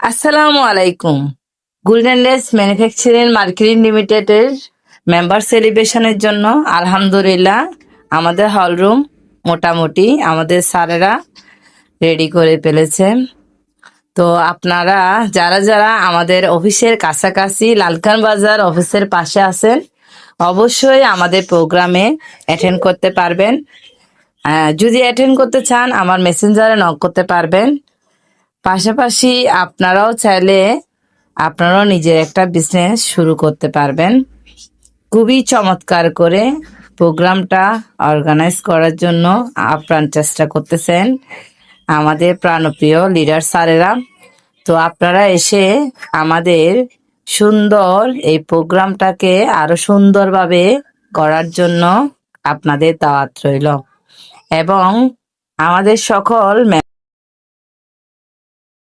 আসসালামু আলাইকুম। Golden days manufacturing marketing লিমিটেডের মেম্বার সেলিব্রেশনের জন্য আলহামদুলিল্লাহ আমাদের হলরুম মোটামুটি আমাদের স্যারেরা রেডি করে ফেলেছেন। তো আপনারা যারা যারা আমাদের অফিসের কাছাকাছি লালখান বাজার অফিসের পাশে আছেন অবশ্যই আমাদের প্রোগ্রামে অ্যাটেন্ড করতে পারবেন। যদি অ্যাটেন্ড করতে চান আমার মেসেঞ্জারে নক করতে পারবেন। পাশাপাশি আপনারাও চাইলে আপনারাও নিজের একটা বিজনেস শুরু করতে পারবেন। খুবই চমৎকার করে প্রোগ্রামটা অর্গানাইজ করার জন্য আপ্রাণ চেষ্টা করতেছেন আমাদের প্রাণপ্রিয় লিডার স্যারেরা। তো আপনারা এসে আমাদের সুন্দর এই প্রোগ্রামটাকে আরো সুন্দরভাবে করার জন্য আপনাদের দাওয়াত রইল এবং আমাদের সকল